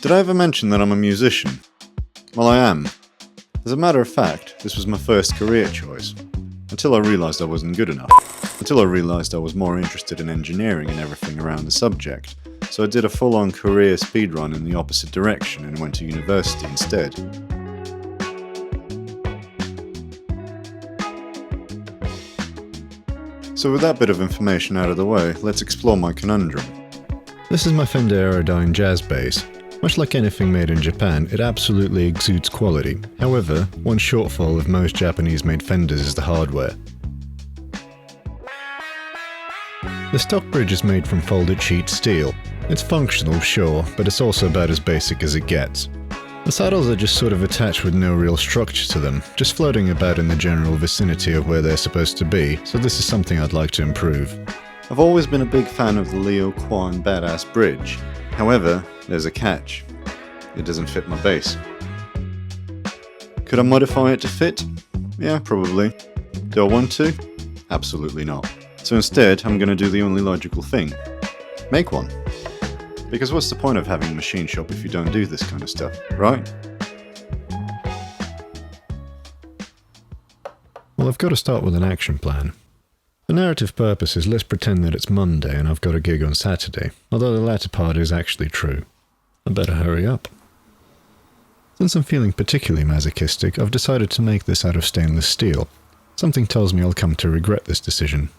Did I ever mention that I'm a musician? Well, I am. As a matter of fact, this was my first career choice. Until I realised I wasn't good enough. Until I realised I was more interested in engineering and everything around the subject. So I did a full-on career speedrun in the opposite direction and went to university instead. So with that bit of information out of the way, let's explore my conundrum. This is my Fender Aerodyne jazz bass. Much like anything made in Japan, it absolutely exudes quality. However, one shortfall of most Japanese-made Fenders is the hardware. The stock bridge is made from folded sheet steel. It's functional, sure, but it's also about as basic as it gets. The saddles are just sort of attached with no real structure to them, just floating about in the general vicinity of where they're supposed to be, so this is something I'd like to improve. I've always been a big fan of the Leo Kwan Badass Bridge. However, there's a catch. It doesn't fit my bass. Could I modify it to fit? Yeah, probably. Do I want to? Absolutely not. So instead, I'm going to do the only logical thing. Make one. Because what's the point of having a machine shop if you don't do this kind of stuff, right? Well, I've got to start with an action plan. For narrative purposes, let's pretend that it's Monday and I've got a gig on Saturday, although the latter part is actually true. I better hurry up. Since I'm feeling particularly masochistic, I've decided to make this out of stainless steel. Something tells me I'll come to regret this decision.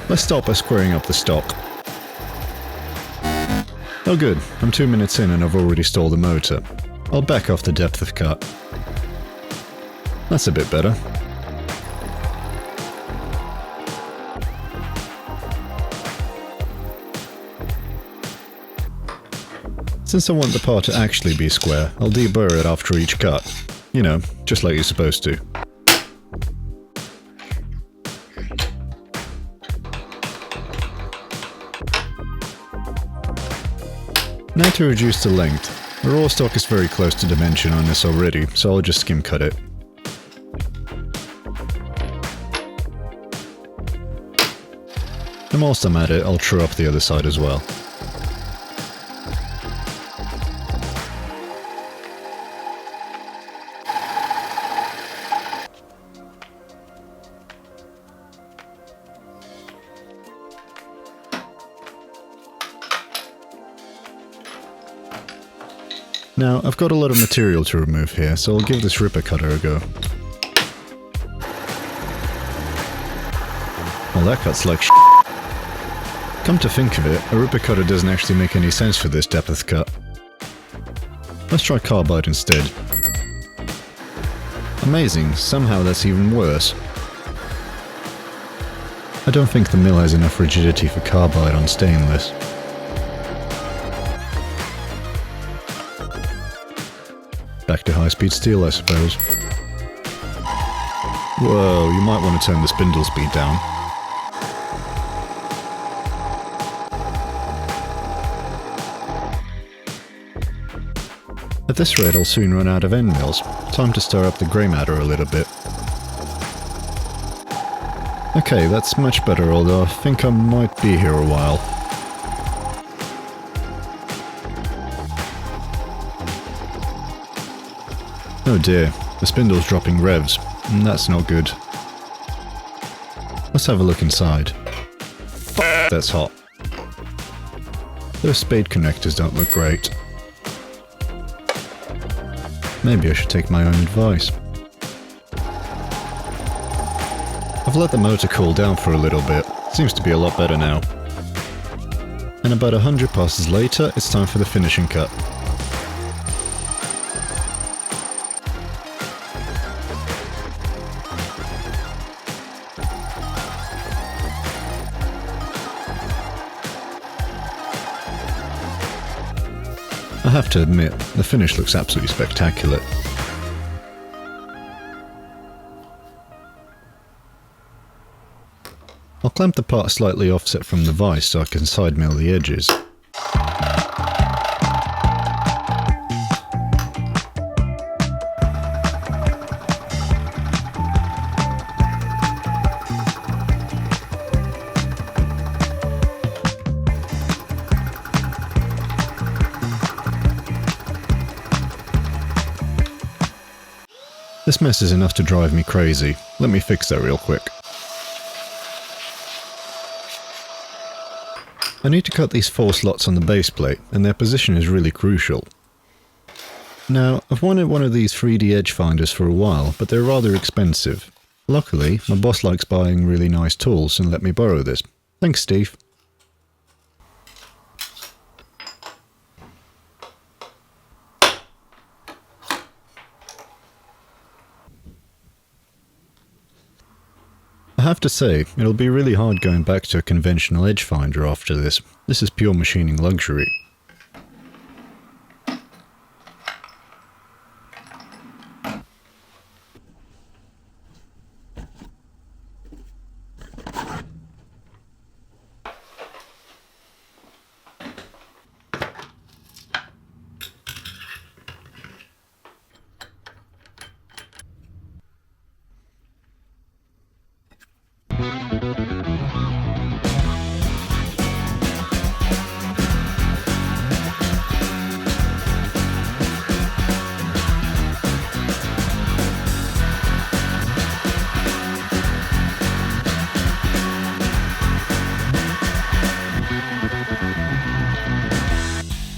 Let's start by squaring up the stock. Oh good, I'm 2 minutes in and I've already stalled the motor. I'll back off the depth of cut. That's a bit better. Since I want the part to actually be square, I'll deburr it after each cut. You know, just like you're supposed to. Now to reduce the length. The raw stock is very close to dimension on this already, so I'll just skim cut it. And whilst I'm at it, I'll true up the other side as well. Now, I've got a lot of material to remove here, so I'll give this ripper cutter a go. Well, that cuts like sh**. Come to think of it, a ripper cutter doesn't actually make any sense for this depth of cut. Let's try carbide instead. Amazing, somehow that's even worse. I don't think the mill has enough rigidity for carbide on stainless. Back to high-speed steel, I suppose. Whoa, you might want to turn the spindle speed down. At this rate, I'll soon run out of end mills. Time to stir up the grey matter a little bit. Okay, that's much better, although I think I might be here a while. Oh dear, the spindle's dropping revs. That's not good. Let's have a look inside. That's hot. Those spade connectors don't look great. Maybe I should take my own advice. I've let the motor cool down for a little bit. Seems to be a lot better now. And about 100 passes later, it's time for the finishing cut. I have to admit, the finish looks absolutely spectacular. I'll clamp the part slightly offset from the vise so I can side mill the edges. This mess is enough to drive me crazy. Let me fix that real quick. I need to cut these 4 slots on the base plate, and their position is really crucial. Now, I've wanted one of these 3D edge finders for a while, but they're rather expensive. Luckily, my boss likes buying really nice tools and let me borrow this. Thanks, Steve. I have to say, it'll be really hard going back to a conventional edge finder after this. This is pure machining luxury.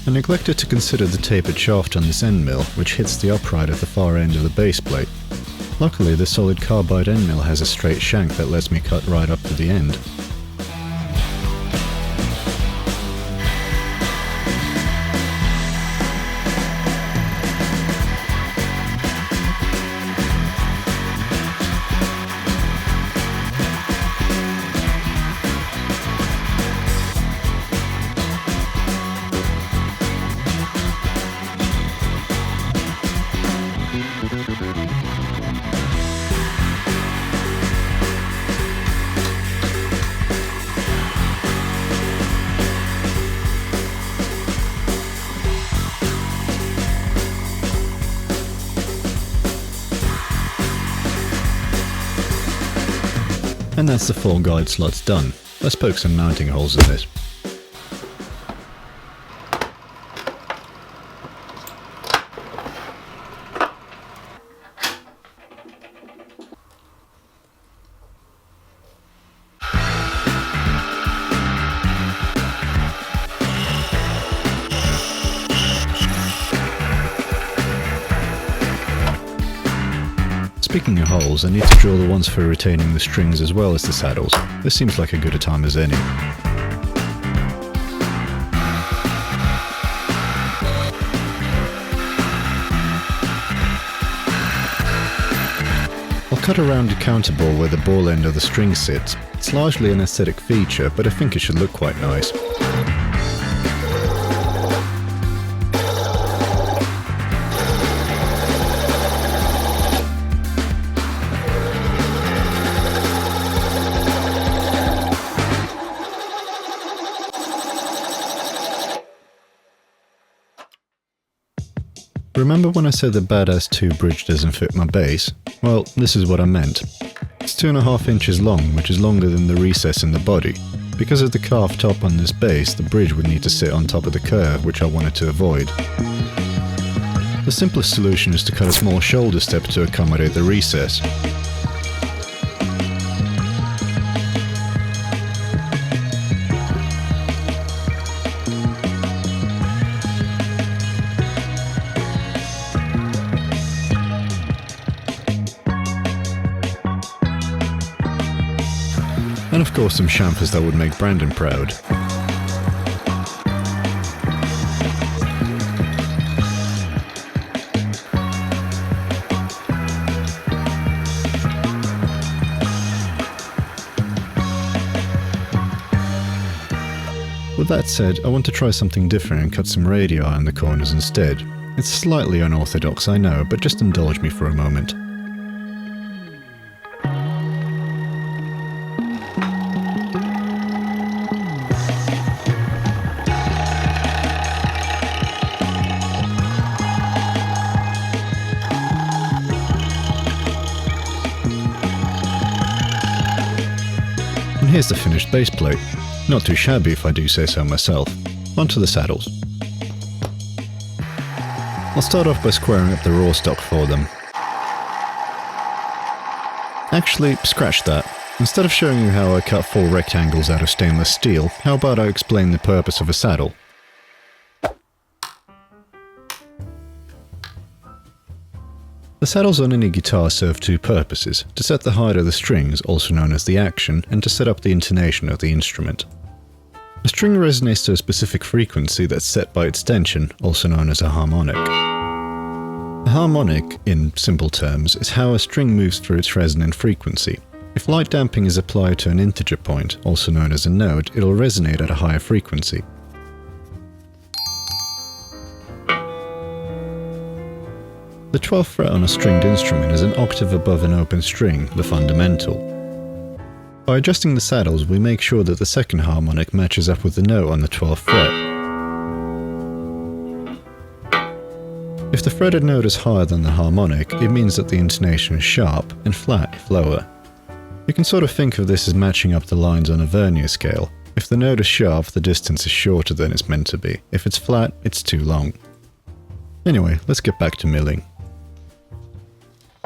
I neglected to consider the tapered shaft on this end mill, which hits the upright at the far end of the base plate. Luckily, the solid carbide end mill has a straight shank that lets me cut right up to the end. And that's the 4 guide slots done. Let's poke some mounting holes in this. Speaking of holes, I need to drill the ones for retaining the strings as well as the saddles. This seems like as good a time as any. I'll cut a rounded counterbore where the ball end of the string sits. It's largely an aesthetic feature, but I think it should look quite nice. Remember when I said the Badass 2 bridge doesn't fit my base? Well, this is what I meant. It's 2.5 inches long, which is longer than the recess in the body. Because of the carved top on this base, the bridge would need to sit on top of the curve, which I wanted to avoid. The simplest solution is to cut a small shoulder step to accommodate the recess. And of course some chamfers that would make Brandon proud. With that said, I want to try something different and cut some radii in the corners instead. It's slightly unorthodox, I know, but just indulge me for a moment. here's the finished base plate. Not too shabby if I do say so myself. Onto the saddles. I'll start off by squaring up the raw stock for them. Actually, scratch that. Instead of showing you how I cut 4 rectangles out of stainless steel, how about I explain the purpose of a saddle? The saddles on any guitar serve 2 purposes: to set the height of the strings, also known as the action, and to set up the intonation of the instrument. A string resonates to a specific frequency that's set by its tension, also known as a harmonic. A harmonic, in simple terms, is how a string moves through its resonant frequency. If light damping is applied to an integer point, also known as a note, it'll resonate at a higher frequency. The 12th fret on a stringed instrument is an octave above an open string, the fundamental. By adjusting the saddles, we make sure that the second harmonic matches up with the note on the 12th fret. If the fretted note is higher than the harmonic, it means that the intonation is sharp, and flat if lower. You can sort of think of this as matching up the lines on a vernier scale. If the note is sharp, the distance is shorter than it's meant to be. If it's flat, it's too long. Anyway, let's get back to milling.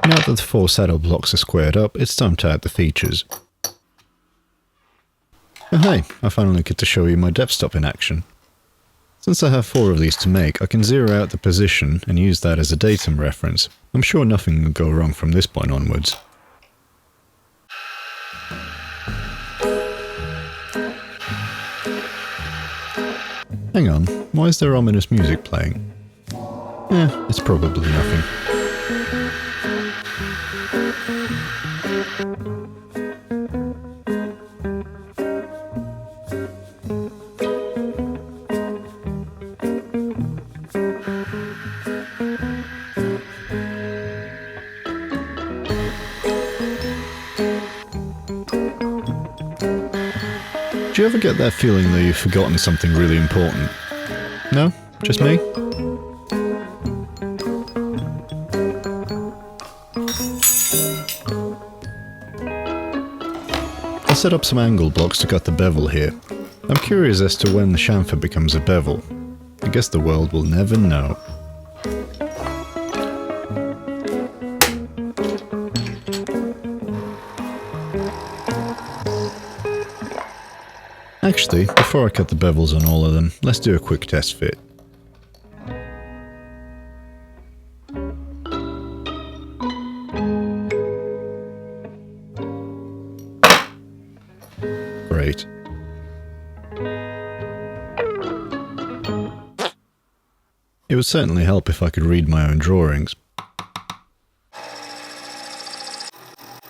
Now that the 4 saddle blocks are squared up, it's time to add the features. Oh hey, I finally get to show you my depth stop in action. Since I have 4 of these to make, I can zero out the position and use that as a datum reference. I'm sure nothing will go wrong from this point onwards. Hang on, why is there ominous music playing? It's probably nothing. Do you ever get that feeling that you've forgotten something really important? No? Just me? I'll set up some angle blocks to cut the bevel here. I'm curious as to when the chamfer becomes a bevel. I guess the world will never know. Actually, before I cut the bevels on all of them, let's do a quick test fit. Great. It would certainly help if I could read my own drawings.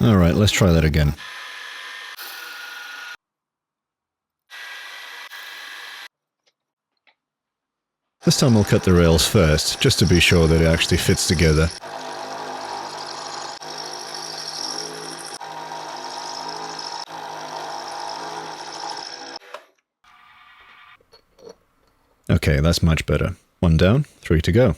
Alright, let's try that again. This time I'll cut the rails first, just to be sure that it actually fits together. Okay, that's much better. 1 down, 3 to go.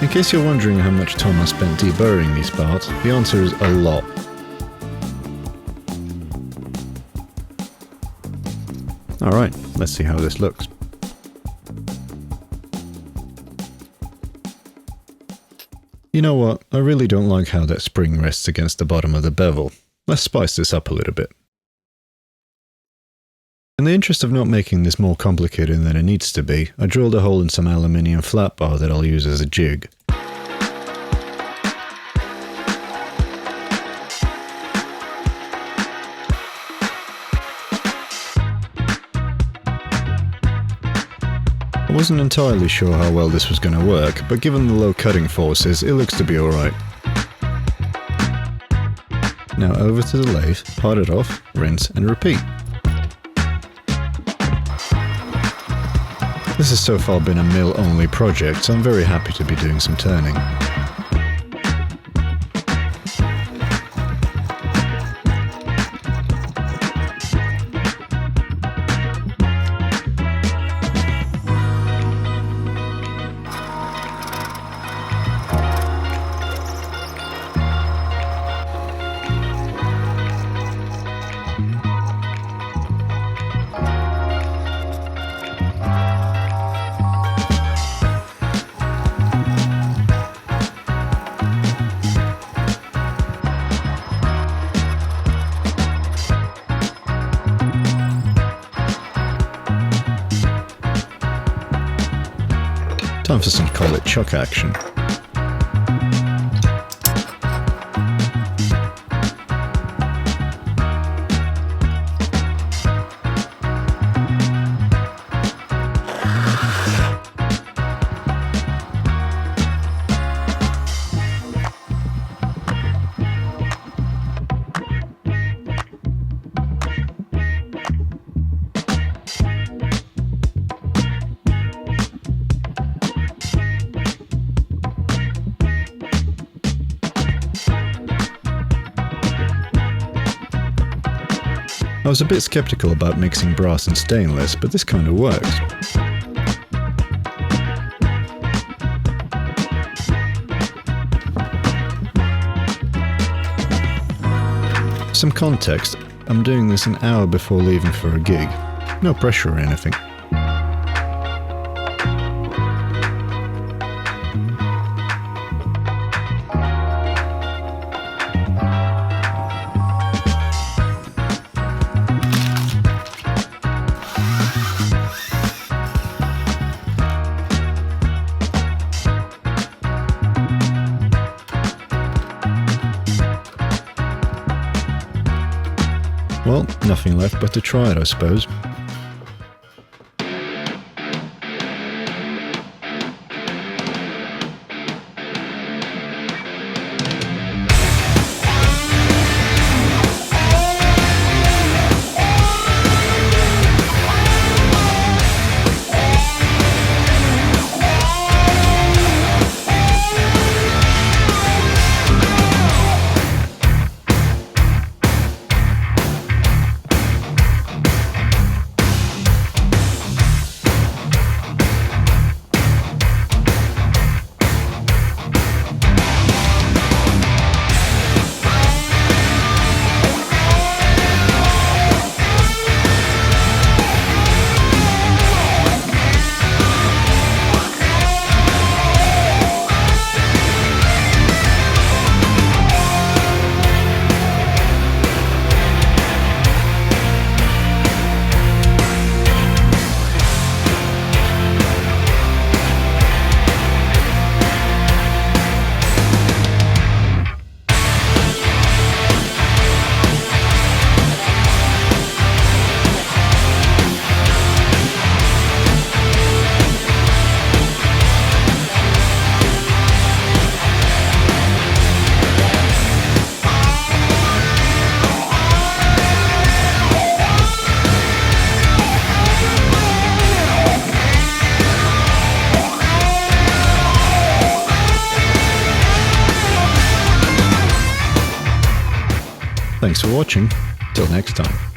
In case you're wondering how much time I spent deburring these parts, the answer is a lot. Alright, let's see how this looks. You know what, I really don't like how that spring rests against the bottom of the bevel. Let's spice this up a little bit. In the interest of not making this more complicated than it needs to be, I drilled a hole in some aluminium flat bar that I'll use as a jig. I wasn't entirely sure how well this was going to work, but given the low cutting forces, it looks to be alright. Now over to the lathe, part it off, rinse and repeat. This has so far been a mill-only project, so I'm very happy to be doing some turning. Time for some collet chuck action. I was a bit skeptical about mixing brass and stainless, but this kind of works. Some context, I'm doing this an hour before leaving for a gig. No pressure or anything. Well, nothing left but to try it, I suppose. Thanks for watching. Till next time.